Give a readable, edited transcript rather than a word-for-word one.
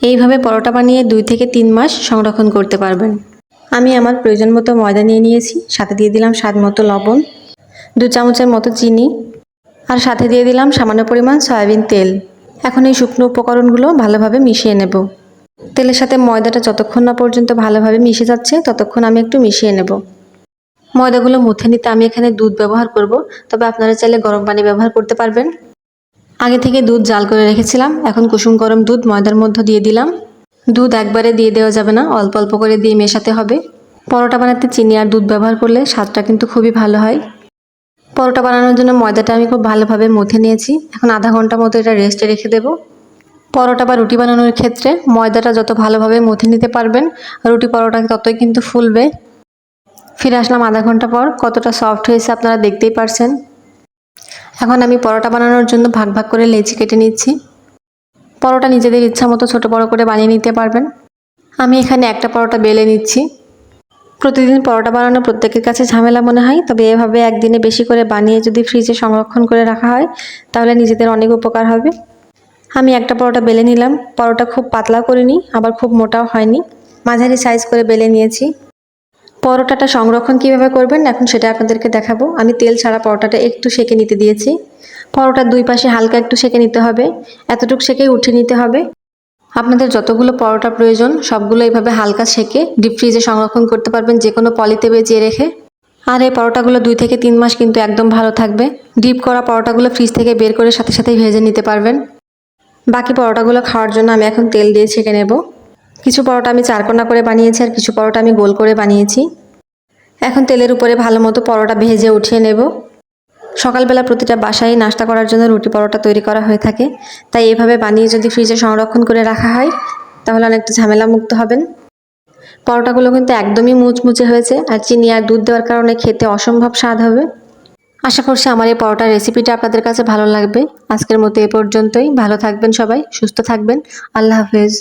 এইভাবে পরোটা বানিয়ে 2 থেকে 3 মাস সংরক্ষণ করতে পারবেন। আমি আমার প্রয়োজন মতো ময়দা নিয়ে নিয়েছি, সাথে দিয়ে দিলাম স্বাদ মতো লবণ, 2 চামচের মতো চিনি, আর সাথে দিয়ে দিলাম সামান্য পরিমাণ সয়াবিন তেল। এখন এই শুকনো উপকরণগুলো ভালোভাবে মিশিয়ে নেব। তেলের সাথে ময়দাটা যতক্ষণ না পর্যন্ত ভালোভাবে মিশে যাচ্ছে ততক্ষণ আমি একটু মিশিয়ে নেব। ময়দাগুলো মুথে নিতে আমি এখানে দুধ ব্যবহার করব, তবে আপনারা চাইলে গরম পানি ব্যবহার করতে পারবেন। আগে থেকে দুধ জাল করে রেখেছিলাম, এখন কুসুম গরম দুধ ময়দার মধ্যে দিয়ে দিলাম। দুধ একবারে দিয়ে দেওয়া যাবে না, অল্প অল্প করে দিয়ে মেশাতে হবে। পরোটা বানাতে চিনি আর দুধ ব্যবহার করলে স্বাদটা কিন্তু খুবই ভালো হয়। পরোটা বানানোর জন্য ময়দাটা আমি খুব ভালোভাবে মুথে নিয়েছি। এখন আধা ঘন্টা মতো এটা রেস্টে রেখে দেব। পরোটা বা রুটি বানানোর ক্ষেত্রে ময়দাটা যত ভালোভাবে মুথে নিতে পারবেন, রুটি পরোটা ততই কিন্তু ফুলবে। ফিরে আসলাম আধা ঘন্টা পর, কতটা সফট হয়েছে আপনারা দেখতেই পারছেন। এখন আমি পরোটা বানানোর জন্য ভাগ ভাগ করে লেচি কেটে নিচ্ছি। পরোটা নিজেদের ইচ্ছা মতো ছোটো বড়ো করে বানিয়ে নিতে পারবেন। আমি এখানে একটা পরোটা বেলে নিচ্ছি। প্রতিদিন পরোটা বানানো প্রত্যেকের কাছে ঝামেলা মনে হয়, তবে এভাবে একদিনে বেশি করে বানিয়ে যদি ফ্রিজে সংরক্ষণ করে রাখা হয় তাহলে নিজেদের অনেক উপকার হবে। আমি একটা পরোটা বেলে নিলাম। পরোটা খুব পাতলা করিনি, আবার খুব মোটাও হয়নি, মাঝারি সাইজ করে বেলে নিয়েছি। পরোটাটা সংরক্ষণ কিভাবে করবেন এখন সেটা আপনাদেরকে দেখাবো। আমি তেল ছাড়া পরোটাটা একটু সেঁকে নিতে দিয়েছি। পরোটার 2 পাশে হালকা একটু সেঁকে নিতে হবে, এতটুকু সেঁকেই উঠিয়ে নিতে হবে। আপনাদের যতগুলো পরোটা প্রয়োজন সবগুলো এইভাবে হালকা সেঁকে ডিপ ফ্রিজে সংরক্ষণ করতে পারবেন, যে কোনো পলিতে বেঁচিয়ে রেখে। আর এই পরোটাগুলো 2 থেকে 3 মাস কিন্তু একদম ভালো থাকবে। ডিপ করা পরোটাগুলো ফ্রিজ থেকে বের করে সাথে সাথেই ভেজে নিতে পারবেন। বাকি পরোটাগুলো খাওয়ার জন্য আমি এখন তেল দিয়ে ছেঁকে নেব। কিছু পরোটা আমি চারকোনা করে বানিয়েছি আর কিছু পরোটা আমি গোল করে বানিয়েছি। এখন তেলের উপরে ভালো মতো পরোটা ভেজে উঠিয়ে নেব। সকালবেলা প্রতিটা বাসায় নাস্তা করার জন্য রুটি পরোটা তৈরি করা হয়ে থাকে, তাই এইভাবে বানিয়ে যদি ফ্রিজে সংরক্ষণ করে রাখা হয় তাহলে অনেকটা ঝামেলা মুক্ত হবেন। পরোটাগুলো কিন্তু একদমই মুচমুচে হয়েছে, আর চিনি আর দুধ দেওয়ার কারণে খেতে অসম্ভব স্বাদ হবে। আশা করছি আমার এই পরোটার রেসিপিটা আপনাদের কাছে ভালো লাগবে। আজকের মতো এ পর্যন্তই। ভালো থাকবেন সবাই, সুস্থ থাকবেন। আল্লাহ হাফেজ।